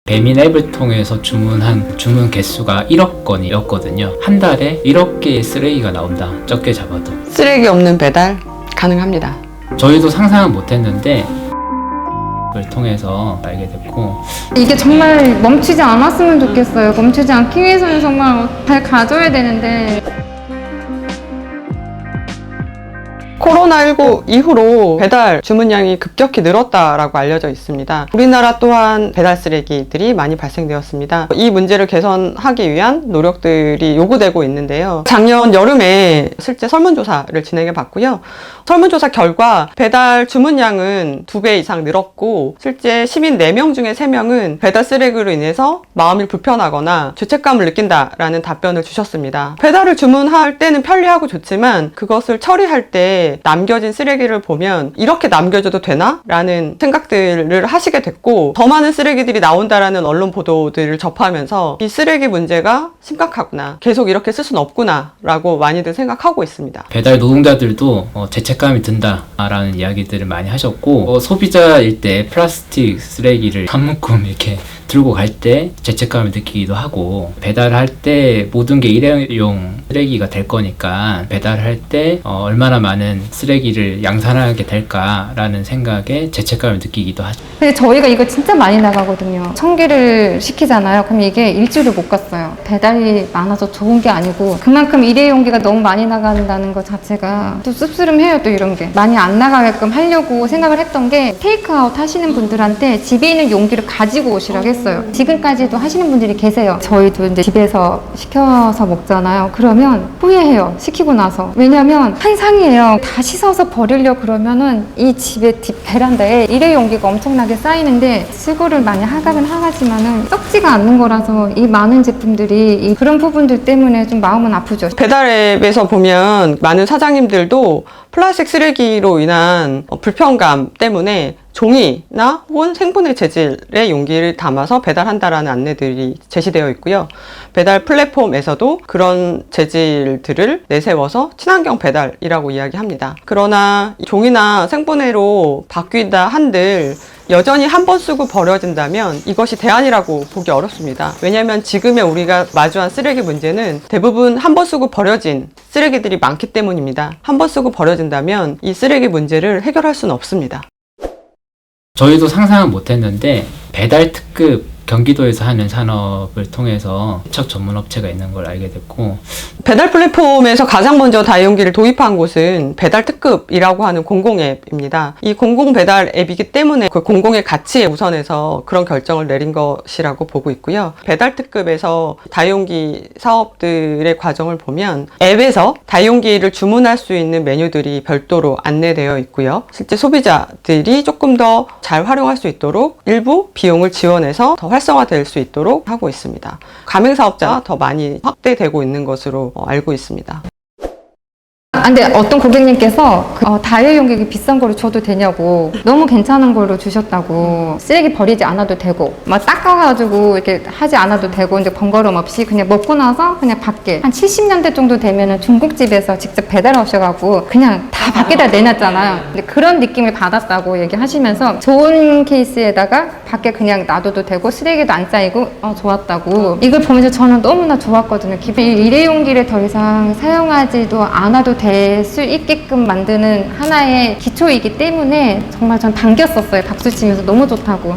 배민 앱을 통해서 주문한 주문 개수가 1억 건이었거든요. 한 달에 1억 개의 쓰레기가 나온다. 적게 잡아도. 쓰레기 없는 배달 가능합니다. 저희도 상상은 못했는데 을 통해서 알게 됐고, 이게 정말 멈추지 않았으면 좋겠어요. 멈추지 않기 위해서는 정말 잘 가져야 되는데. 코로나19 이후로 배달 주문량이 급격히 늘었다라고 알려져 있습니다. 우리나라 또한 배달 쓰레기들이 많이 발생되었습니다. 이 문제를 개선하기 위한 노력들이 요구되고 있는데요. 작년 여름에 실제 설문조사를 진행해 봤고요. 설문조사 결과 배달 주문량은 2배 이상 늘었고, 실제 시민 4명 중에 3명은 배달 쓰레기로 인해서 마음이 불편하거나 죄책감을 느낀다라는 답변을 주셨습니다. 배달을 주문할 때는 편리하고 좋지만 그것을 처리할 때 남겨진 쓰레기를 보면 이렇게 남겨줘도 되나? 라는 생각들을 하시게 됐고, 더 많은 쓰레기들이 나온다라는 언론 보도들을 접하면서 이 쓰레기 문제가 심각하구나, 계속 이렇게 쓸 수는 없구나 라고 많이들 생각하고 있습니다. 배달 노동자들도 죄책감이 든다라는 이야기들을 많이 하셨고, 소비자일 때 플라스틱 쓰레기를 한 묶음 이렇게 들고 갈 때 죄책감을 느끼기도 하고, 배달할 때 모든 게 일회용 쓰레기가 될 거니까 배달할 때 얼마나 많은 쓰레기를 양산하게 될까라는 생각에 죄책감을 느끼기도 하죠. 근데 저희가 이거 진짜 많이 나가거든요. 1000개를 시키잖아요. 그럼 이게 일주일을 못 갔어요. 배달이 많아서 좋은 게 아니고 그만큼 일회용기가 너무 많이 나간다는 것 자체가 또 씁쓸해요. 또 이런 게 많이 안 나가게끔 하려고 생각을 했던 게, 테이크아웃 하시는 분들한테 집에 있는 용기를 가지고 오시라고 했어요. 지금까지도 하시는 분들이 계세요. 저희도 이제 집에서 시켜서 먹잖아요. 그러면 후회해요. 시키고 나서. 왜냐면 한 상이에요. 다 씻어서 버리려고 그러면은 이 집의 뒷 베란다에 일회용기가 엄청나게 쌓이는데, 수거를 많이 하긴 하지만은 썩지가 않는 거라서 이 많은 제품들이 그런 부분들 때문에 좀 마음은 아프죠. 배달 앱에서 보면 많은 사장님들도 플라스틱 쓰레기로 인한 불편감 때문에 종이나 혹은 생분해 재질의 용기를 담아서 배달한다라는 안내들이 제시되어 있고요. 배달 플랫폼에서도 그런 재질들을 내세워서 친환경 배달이라고 이야기합니다. 그러나 종이나 생분해로 바뀐다 한들 여전히 한 번 쓰고 버려진다면 이것이 대안이라고 보기 어렵습니다. 왜냐하면 지금의 우리가 마주한 쓰레기 문제는 대부분 한 번 쓰고 버려진 쓰레기들이 많기 때문입니다. 한 번 쓰고 버려진다면 이 쓰레기 문제를 해결할 수는 없습니다. 저희도 상상은 못했는데 배달 특급 경기도에서 하는 산업을 통해서 세척 전문 업체가 있는 걸 알게 됐고, 배달 플랫폼에서 가장 먼저 다이용기를 도입한 곳은 배달 특급이라고 하는 공공 앱입니다. 이 공공 배달 앱이기 때문에 그 공공의 가치에 우선해서 그런 결정을 내린 것이라고 보고 있고요. 배달 특급에서 다이용기 사업들의 과정을 보면 앱에서 다이용기를 주문할 수 있는 메뉴들이 별도로 안내되어 있고요. 실제 소비자들이 조금 더 잘 활용할 수 있도록 일부 비용을 지원해서 더 활성화될 수 있도록 하고 있습니다. 가맹 사업자가 더 많이 확대되고 있는 것으로 알고 있습니다. 근데 어떤 고객님께서 다이용기 비싼 거로 줘도 되냐고, 너무 괜찮은 걸로 주셨다고, 쓰레기 버리지 않아도 되고 막 닦아가지고 이렇게 하지 않아도 되고, 이제 번거로움 없이 그냥 먹고 나서 그냥 밖에, 한 70년대 정도 되면은 중국집에서 직접 배달 오셔가지고 그냥 다 밖에다 내놨잖아요. 근데 그런 느낌을 받았다고 얘기하시면서 좋은 케이스에다가 밖에 그냥 놔둬도 되고 쓰레기도 안 쌓이고 좋았다고, 이걸 보면서 저는 너무나 좋았거든요. 일회용기를 더 이상 사용하지도 않아도 될 수 있게끔 만드는 하나의 기초이기 때문에 정말 전 당겼었어요. 박수 치면서 너무 좋다고.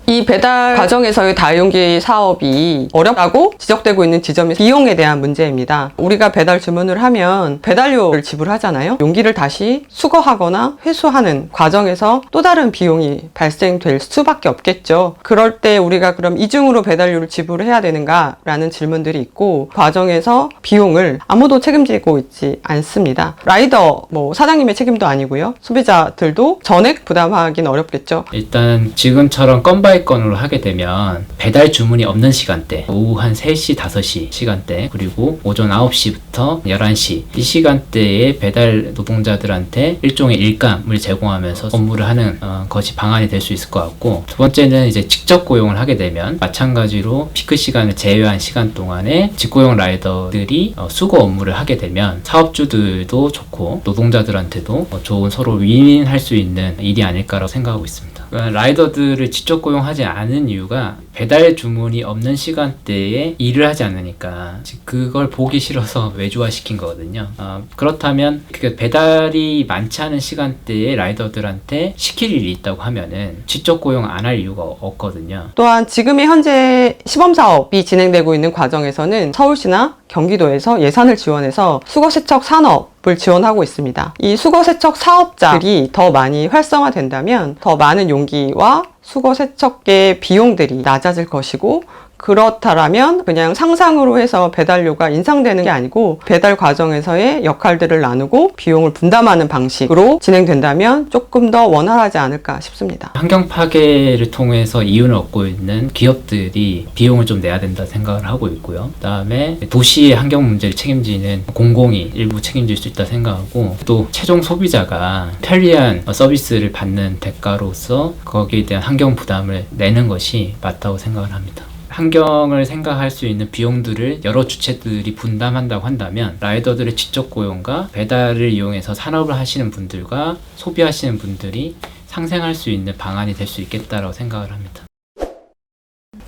이 배달 과정에서의 다이용기 사업이 어렵다고 지적되고 있는 지점이 비용에 대한 문제입니다. 우리가 배달 주문을 하면 배달료를 지불하잖아요. 용기를 다시 수거하거나 회수하는 과정에서 또 다른 비용이 발생될 수밖에 없겠죠. 그럴 때 우리가 그럼 이중으로 배달료를 지불해야 되는가? 라는 질문들이 있고, 과정에서 비용을 아무도 책임지고 있지 않습니다. 라이더, 사장님의 책임도 아니고요. 소비자들도 전액 부담하기는 어렵겠죠. 일단 지금처럼 건바이 건으로 하게 되면 배달 주문이 없는 시간대, 오후 한 3시, 5시 시간대, 그리고 오전 9시부터 11시 이 시간대에 배달 노동자들한테 일종의 일감을 제공하면서 업무를 하는 것이 방안이 될 수 있을 것 같고, 두 번째는 이제 직접 고용을 하게 되면 마찬가지로 피크 시간을 제외한 시간 동안에 직고용 라이더들이 수거 업무를 하게 되면 사업주들도 좋고 노동자들한테도 좋은, 서로 윈윈할 수 있는 일이 아닐까라고 생각하고 있습니다. 그러니까 라이더들을 직접 고용하지 않은 이유가 배달 주문이 없는 시간대에 일을 하지 않으니까 그걸 보기 싫어서 외주화시킨 거거든요. 그렇다면 배달이 많지 않은 시간대에 라이더들한테 시킬 일이 있다고 하면은 직접 고용 안 할 이유가 없거든요. 또한 지금의 현재 시범사업이 진행되고 있는 과정에서는 서울시나 경기도에서 예산을 지원해서 수거세척 산업을 지원하고 있습니다. 이 수거세척 사업자들이 더 많이 활성화된다면 더 많은 용기와 수거세척의 비용들이 낮아질 것이고, 그렇다면 그냥 상상으로 해서 배달료가 인상되는 게 아니고 배달 과정에서의 역할들을 나누고 비용을 분담하는 방식으로 진행된다면 조금 더 원활하지 않을까 싶습니다. 환경 파괴를 통해서 이윤을 얻고 있는 기업들이 비용을 좀 내야 된다 생각을 하고 있고요. 그다음에 도시의 환경 문제를 책임지는 공공이 일부 책임질 수 있다 생각하고, 또 최종 소비자가 편리한 서비스를 받는 대가로서 거기에 대한 환경 부담을 내는 것이 맞다고 생각을 합니다. 환경을 생각할 수 있는 비용들을 여러 주체들이 분담한다고 한다면 라이더들의 직접 고용과 배달을 이용해서 산업을 하시는 분들과 소비하시는 분들이 상생할 수 있는 방안이 될 수 있겠다라고 생각을 합니다.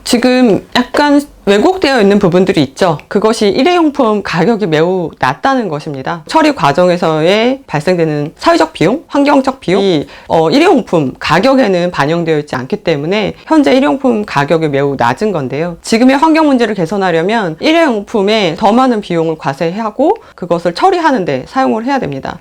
지금 약간 왜곡되어 있는 부분들이 있죠. 그것이 일회용품 가격이 매우 낮다는 것입니다. 처리 과정에서의 발생되는 사회적 비용, 환경적 비용이 일회용품 가격에는 반영되어 있지 않기 때문에 현재 일회용품 가격이 매우 낮은 건데요. 지금의 환경 문제를 개선하려면 일회용품에 더 많은 비용을 과세하고 그것을 처리하는 데 사용을 해야 됩니다.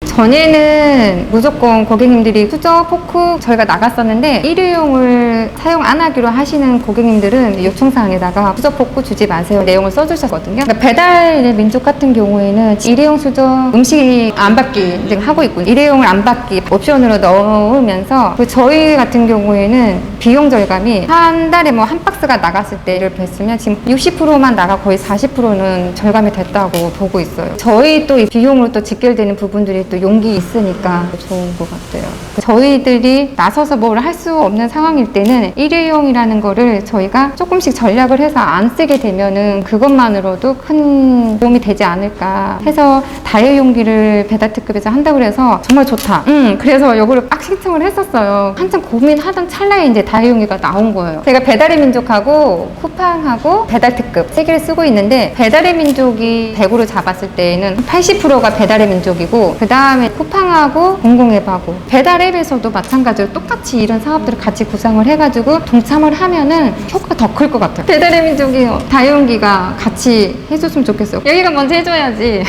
전에는 무조건 고객님들이 수저, 포크 저희가 나갔었는데 일회용을 사용 안 하기로 하시는 고객님들은 요청사항에다가 수저, 포크 주지 마세요 내용을 써주셨거든요. 그러니까 배달 민족 같은 경우에는 일회용 수저 음식 안 받기 지금 하고 있고, 일회용을 안 받기 옵션으로 넣으면서 저희 같은 경우에는 비용 절감이 한 달에 뭐 한 박스가 나갔을 때를 뵀으면 지금 60%만 나가 거의 40%는 절감이 됐다고 보고 있어요. 저희 또 이 비용으로 또 직결되는 부분들이 또 용기 있으니까 좋은 것 같아요. 저희들이 나서서 뭘 할 수 없는 상황일 때는 일회용이라는 거를 저희가 조금씩 전략을 해서 안 쓰게 되면은 그것만으로도 큰 도움이 되지 않을까 해서 다회용기를 배달특급에서 한다고 해서 정말 좋다. 그래서 이거를 빡 신청을 했었어요. 한참 고민하던 찰나에 이제 다회용기가 나온 거예요. 제가 배달의 민족하고 쿠팡하고 배달특급 3개를 쓰고 있는데, 배달의 민족이 100으로 잡았을 때에는 80%가 배달의 민족이고, 그 다음에 쿠팡하고 공공앱하고 배달앱에서도 마찬가지로 똑같이 이런 사업들을 같이 구상을 해가지고 동참을 하면은 효과가 더 클 것 같아요. 배달의 민족이 다회용기가 같이 해줬으면 좋겠어요. 여기가 먼저 해줘야지.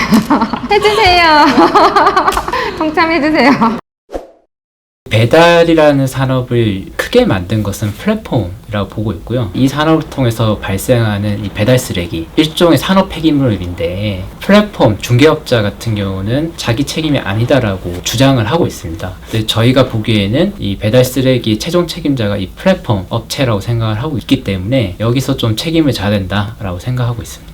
해주세요. 동참해주세요. 배달이라는 산업을 크게 만든 것은 플랫폼이라고 보고 있고요. 이 산업을 통해서 발생하는 이 배달 쓰레기, 일종의 산업 폐기물인데 플랫폼 중개업자 같은 경우는 자기 책임이 아니다라고 주장을 하고 있습니다. 근데 저희가 보기에는 이 배달 쓰레기의 최종 책임자가 이 플랫폼 업체라고 생각을 하고 있기 때문에 여기서 좀 책임을 져야 된다라고 생각하고 있습니다.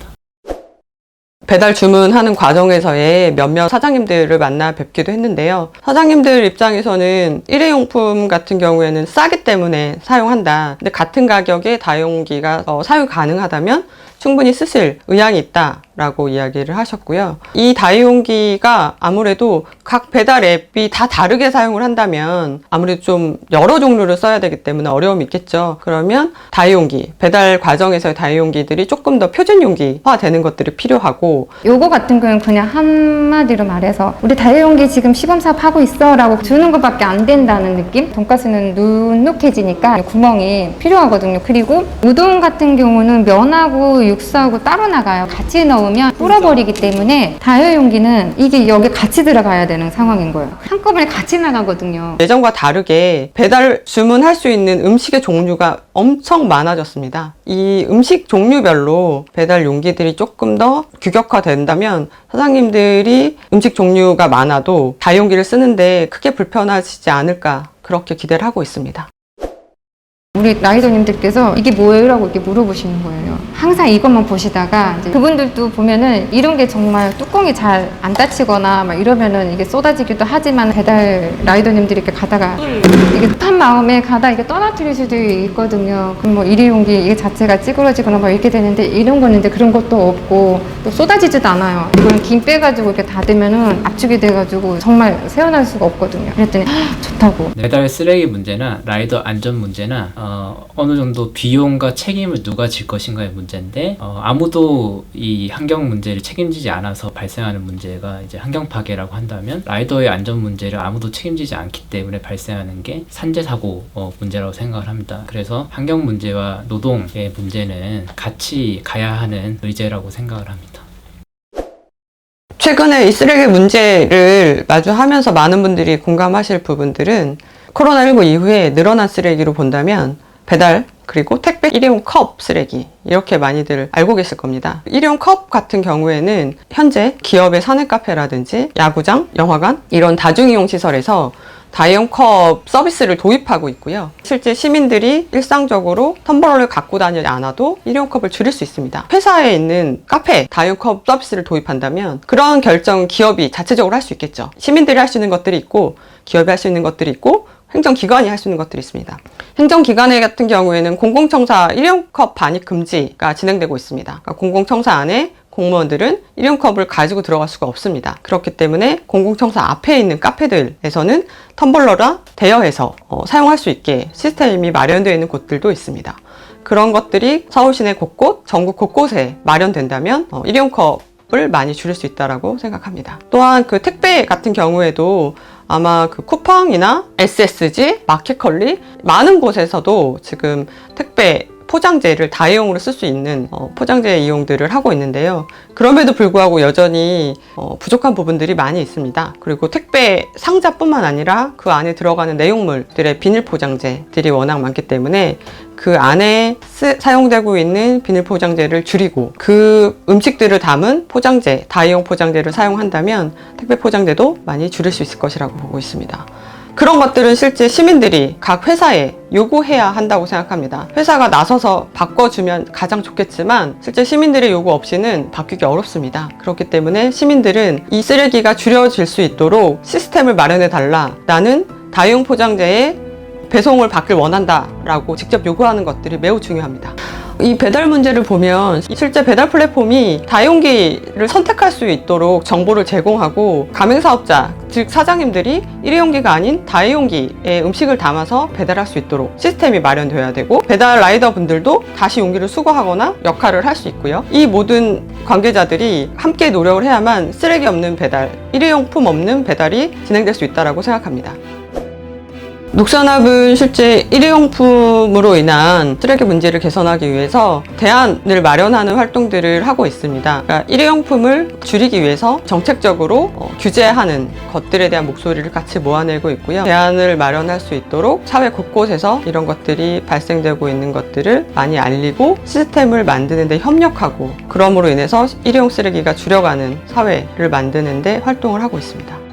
배달 주문하는 과정에서의 몇몇 사장님들을 만나 뵙기도 했는데요. 사장님들 입장에서는 일회용품 같은 경우에는 싸기 때문에 사용한다. 근데 같은 가격에 다용기가 사용 가능하다면 충분히 쓰실 의향이 있다라고 이야기를 하셨고요. 이 다용기가 아무래도 각 배달 앱이 다 다르게 사용을 한다면 아무래도 좀 여러 종류를 써야 되기 때문에 어려움이 있겠죠. 그러면 다용기, 배달 과정에서의 다용기들이 조금 더 표준 용기화 되는 것들이 필요하고, 요거 같은 경우는 그냥 한마디로 말해서 우리 다회용기 지금 시범사업 하고 있어 라고 주는 것밖에 안 된다는 느낌? 돈가스는 눅눅해지니까 구멍이 필요하거든요. 그리고 우동 같은 경우는 면하고 육수하고 따로 나가요. 같이 넣으면 불어버리기 때문에 다회용기는 이게 여기 같이 들어가야 되는 상황인 거예요. 한꺼번에 같이 나가거든요. 예전과 다르게 배달 주문할 수 있는 음식의 종류가 엄청 많아졌습니다. 이 음식 종류별로 배달 용기들이 조금 더 규격화된다면 사장님들이 음식 종류가 많아도 다용기를 쓰는데 크게 불편하시지 않을까, 그렇게 기대를 하고 있습니다. 우리 라이더님들께서 이게 뭐예요? 라고 이렇게 물어보시는 거예요. 항상 이것만 보시다가 이제 그분들도 보면은 이런 게 정말 뚜껑이 잘 안 닫히거나 막 이러면은 이게 쏟아지기도 하지만 배달 라이더님들이 이렇게 가다가 이게 급한 마음에 가다 이게 떨어뜨릴 수도 있거든요. 그럼 뭐 일회용기 이게 자체가 찌그러지거나 뭐 이렇게 되는데 이런 거는 이제 그런 것도 없고 또 쏟아지지도 않아요. 이거는 김 빼가지고 이렇게 닫으면은 압축이 돼가지고 정말 세어날 수가 없거든요. 그랬더니 좋다고. 배달 쓰레기 문제나 라이더 안전 문제나 어느 정도 비용과 책임을 누가 질 것인가의 문제인데 아무도 이 환경 문제를 책임지지 않아서 발생하는 문제가 이제 환경 파괴라고 한다면 라이더의 안전 문제를 아무도 책임지지 않기 때문에 발생하는 게 산재 사고 문제라고 생각을 합니다. 그래서 환경 문제와 노동의 문제는 같이 가야 하는 의제라고 생각을 합니다. 최근에 이 쓰레기 문제를 마주하면서 많은 분들이 공감하실 부분들은 코로나19 이후에 늘어난 쓰레기로 본다면 배달 그리고 택배 일회용 컵 쓰레기 이렇게 많이들 알고 계실 겁니다. 일회용 컵 같은 경우에는 현재 기업의 사내 카페라든지 야구장, 영화관 이런 다중이용 시설에서 다이용 컵 서비스를 도입하고 있고요. 실제 시민들이 일상적으로 텀블러를 갖고 다니지 않아도 일회용 컵을 줄일 수 있습니다. 회사에 있는 카페 다이용 컵 서비스를 도입한다면 그런 결정은 기업이 자체적으로 할 수 있겠죠. 시민들이 할 수 있는 것들이 있고 기업이 할 수 있는 것들이 있고 행정기관이 할 수 있는 것들이 있습니다. 행정기관 같은 경우에는 공공청사 일회용컵 반입 금지가 진행되고 있습니다. 그러니까 공공청사 안에 공무원들은 일회용컵을 가지고 들어갈 수가 없습니다. 그렇기 때문에 공공청사 앞에 있는 카페들에서는 텀블러라 대여해서 사용할 수 있게 시스템이 마련되어 있는 곳들도 있습니다. 그런 것들이 서울 시내 곳곳, 전국 곳곳에 마련된다면 일회용컵을 많이 줄일 수 있다고 생각합니다. 또한 그 택배 같은 경우에도 아마 그 쿠팡이나 SSG, 마켓컬리 많은 곳에서도 지금 택배 포장재를 다회용으로 쓸 수 있는 포장재 이용들을 하고 있는데요. 그럼에도 불구하고 여전히 부족한 부분들이 많이 있습니다. 그리고 택배 상자뿐만 아니라 그 안에 들어가는 내용물들의 비닐 포장재들이 워낙 많기 때문에 그 안에 사용되고 있는 비닐 포장재를 줄이고 그 음식들을 담은 포장재, 다회용 포장재를 사용한다면 택배 포장재도 많이 줄일 수 있을 것이라고 보고 있습니다. 그런 것들은 실제 시민들이 각 회사에 요구해야 한다고 생각합니다. 회사가 나서서 바꿔주면 가장 좋겠지만 실제 시민들의 요구 없이는 바뀌기 어렵습니다. 그렇기 때문에 시민들은 이 쓰레기가 줄여질 수 있도록 시스템을 마련해 달라. 나는 다회용 포장재의 배송을 받길 원한다 라고 직접 요구하는 것들이 매우 중요합니다. 이 배달 문제를 보면 실제 배달 플랫폼이 다용기를 선택할 수 있도록 정보를 제공하고 가맹사업자, 즉 사장님들이 일회용기가 아닌 다회용기에 음식을 담아서 배달할 수 있도록 시스템이 마련되어야 되고 배달 라이더 분들도 다시 용기를 수거하거나 역할을 할 수 있고요. 이 모든 관계자들이 함께 노력을 해야만 쓰레기 없는 배달, 일회용품 없는 배달이 진행될 수 있다고 생각합니다. 녹선합은 실제 일회용품으로 인한 쓰레기 문제를 개선하기 위해서 대안을 마련하는 활동들을 하고 있습니다. 그러니까 일회용품을 줄이기 위해서 정책적으로 규제하는 것들에 대한 목소리를 같이 모아내고 있고요. 대안을 마련할 수 있도록 사회 곳곳에서 이런 것들이 발생되고 있는 것들을 많이 알리고 시스템을 만드는 데 협력하고 그럼으로 인해서 일회용 쓰레기가 줄여가는 사회를 만드는 데 활동을 하고 있습니다.